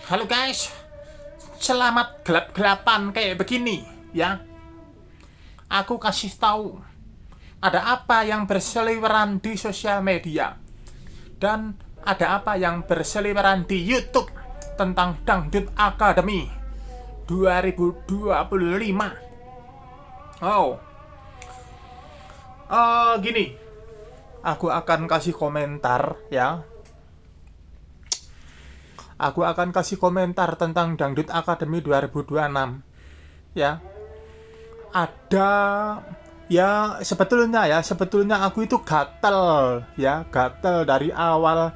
Halo guys, selamat gelap-gelapan kayak begini ya. Aku kasih tahu ada apa yang berseliweran di sosial media dan ada apa yang berseliweran di YouTube tentang Dangdut Academy 2025. Gini, aku akan kasih komentar ya. Aku akan kasih komentar tentang Dangdut Academy 2026 ya. Ada sebetulnya aku itu gatel dari awal.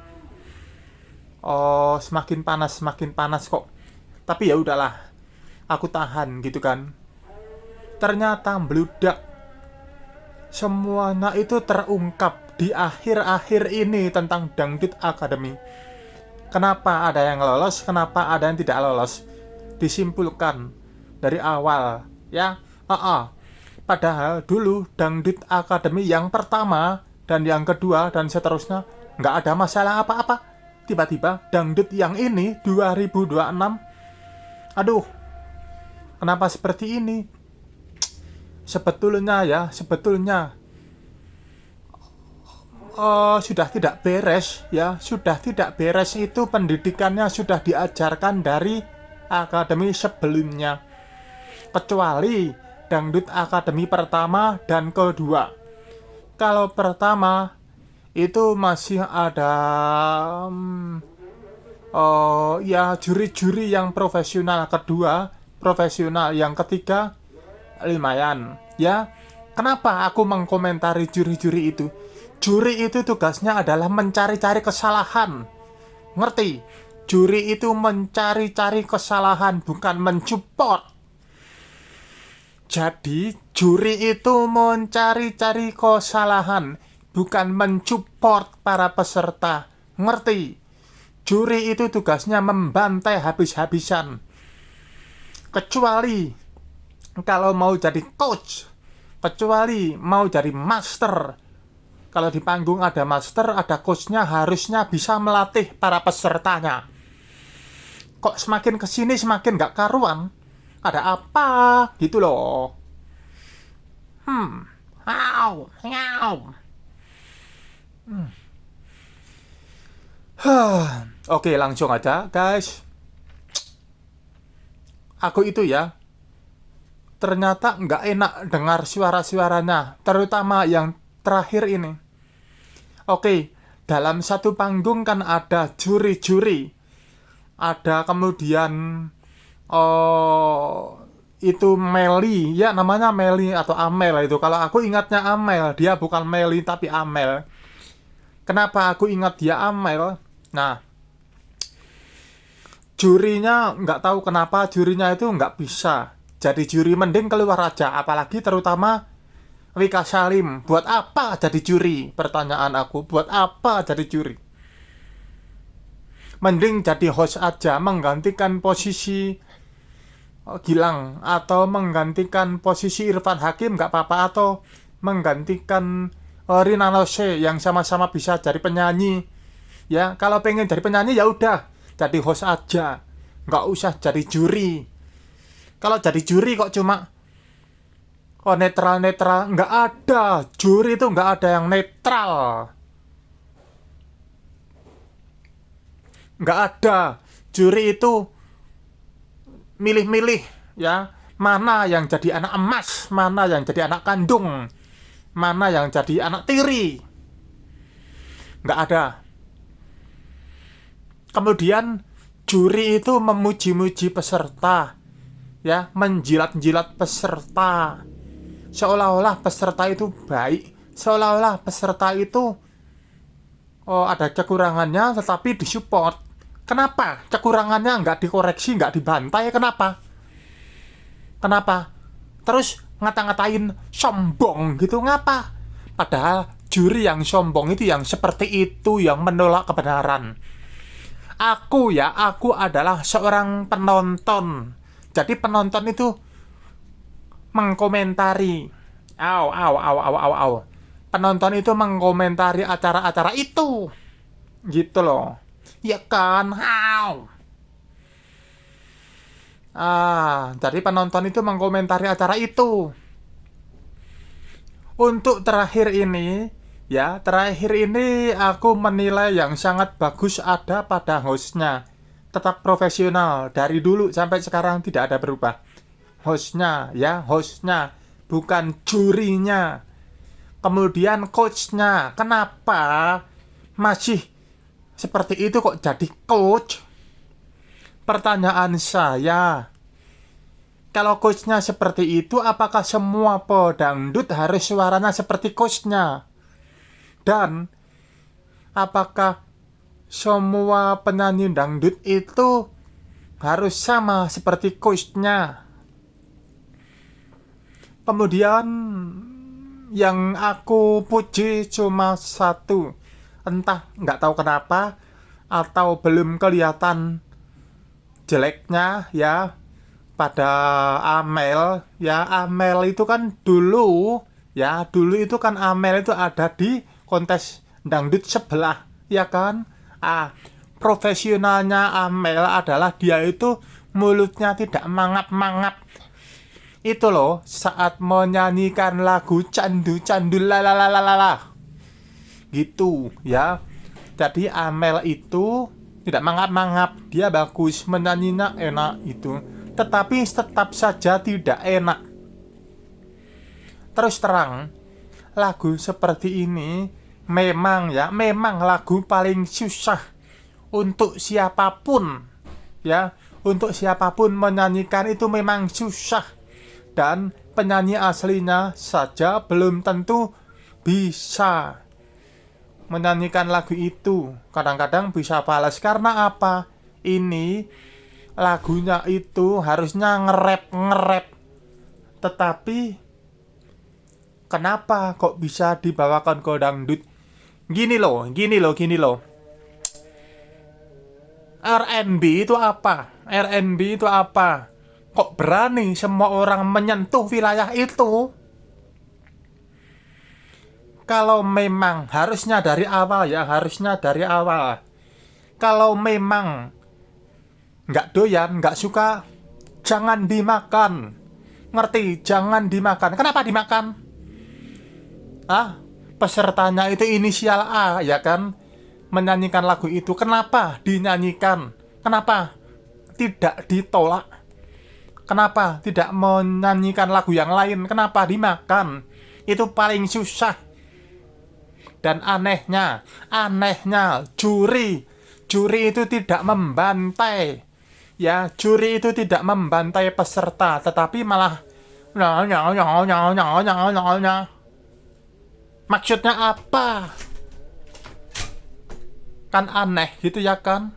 Semakin panas kok. Tapi ya udahlah, aku tahan gitu kan. Ternyata meludak. Semuanya itu terungkap di akhir-akhir ini tentang Dangdut Academy. Kenapa ada yang lolos, kenapa ada yang tidak lolos, disimpulkan dari awal ya. Padahal dulu Dangdut Academy yang pertama dan yang kedua dan seterusnya nggak ada masalah apa-apa. Tiba-tiba Dangdut yang ini 2026, aduh, kenapa seperti ini? Sebetulnya sudah tidak beres ya, sudah tidak beres. Itu pendidikannya sudah diajarkan dari akademi sebelumnya, kecuali Dangdut Academy pertama dan kedua. Kalau pertama itu masih ada juri-juri yang profesional, kedua profesional, yang ketiga lumayan ya. Kenapa aku mengkomentari juri-juri itu? Juri itu tugasnya adalah mencari-cari kesalahan. Ngerti? Juri itu mencari-cari kesalahan, bukan mensupport. Jadi, juri itu mencari-cari kesalahan, bukan mensupport para peserta. Ngerti? Juri itu tugasnya membantai habis-habisan. Kecuali kalau mau jadi coach, kecuali mau jadi master. Kalau di panggung ada master, ada coachnya, harusnya bisa melatih para pesertanya. Kok semakin kesini semakin gak karuan? Ada apa gitu loh. Oke, langsung aja guys. Aku itu ya, ternyata nggak enak dengar suara-suaranya, terutama yang terakhir ini. Oke, dalam satu panggung kan ada juri-juri, ada kemudian itu Meli ya, namanya Meli atau Amel itu. Kalau aku ingatnya Amel, dia bukan Meli tapi Amel. Kenapa aku ingat dia Amel? Nah, jurinya nggak tahu kenapa jurinya itu nggak bisa jadi juri, mending keluar aja. Apalagi terutama Wika Salim. Buat apa jadi juri? Pertanyaan aku, buat apa jadi juri? Mending jadi host aja, menggantikan posisi Gilang, atau menggantikan posisi Irfan Hakim nggak apa-apa, atau menggantikan Rina Nose yang sama-sama bisa jadi penyanyi. Ya, kalau pengen jadi penyanyi ya udah jadi host aja, nggak usah jadi juri. Kalau jadi juri kok cuma netral, nggak ada. Juri itu nggak ada yang netral, nggak ada. Juri itu milih-milih ya, mana yang jadi anak emas, mana yang jadi anak kandung, mana yang jadi anak tiri. Nggak ada. Kemudian juri itu memuji-muji peserta ya, menjilat-jilat peserta, seolah-olah peserta itu baik, seolah-olah peserta itu ada kekurangannya tetapi disupport. Kenapa kekurangannya nggak dikoreksi, nggak dibantai? Kenapa terus ngata-ngatain sombong gitu? Ngapa? Padahal juri yang sombong itu yang seperti itu, yang menolak kebenaran. Aku adalah seorang penonton. Jadi penonton itu mengkomentari. Penonton itu mengkomentari acara-acara itu. Gitu loh. Ya kan? Jadi penonton itu mengkomentari acara itu. Untuk terakhir ini, aku menilai yang sangat bagus ada pada hostnya. Tetap profesional, dari dulu sampai sekarang tidak ada berubah. Hostnya, bukan jurinya. Kemudian coachnya, kenapa masih seperti itu kok jadi coach? Pertanyaan saya, kalau coachnya seperti itu, apakah semua pedangdut harus suaranya seperti coachnya? Dan apakah semua penyanyi dangdut itu harus sama seperti coachnya? Kemudian yang aku puji cuma satu, entah nggak tahu kenapa atau belum kelihatan jeleknya pada Amel. Amel itu kan dulu itu kan Amel itu ada di kontes dangdut sebelah, ya kan? Profesionalnya Amel adalah dia itu mulutnya tidak mangap-mangap. Itu loh, saat menyanyikan lagu candu lalalalala gitu ya. Jadi Amel itu tidak mangap-mangap, dia bagus, menyanyinya enak itu. Tetapi tetap saja tidak enak. Terus terang, lagu seperti ini memang lagu paling susah untuk siapapun untuk siapapun menyanyikan itu memang susah. Dan penyanyi aslinya saja belum tentu bisa menyanyikan lagu itu. Kadang-kadang bisa falas. Karena apa? Ini lagunya itu harusnya nge-rap. Tetapi kenapa kok bisa dibawakan ke dangdut? Gini loh. R&B itu apa? Kok berani semua orang menyentuh wilayah itu? Kalau memang harusnya dari awal. Kalau memang nggak doyan, nggak suka, jangan dimakan. Ngerti? Jangan dimakan. Kenapa dimakan? Pesertanya itu inisial A, ya kan? Menyanyikan lagu itu. Kenapa dinyanyikan? Kenapa tidak ditolak? Kenapa tidak menyanyikan lagu yang lain? Kenapa dimakan? Itu paling susah. Dan anehnya juri itu tidak membantai. Juri itu tidak membantai peserta, tetapi malah maksudnya apa? Kan aneh gitu ya kan?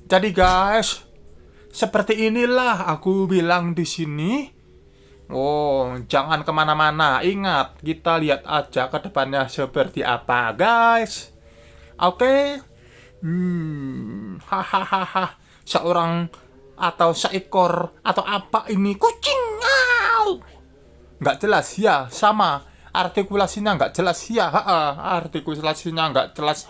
Jadi guys, seperti inilah aku bilang di sini. Jangan kemana-mana. Ingat, kita lihat aja ke depannya seperti apa, guys. Oke? Hahaha. Seorang atau seekor atau apa ini kucing? Nggak jelas ya, sama. Artikulasinya nggak jelas ya. Artikulasinya nggak jelas.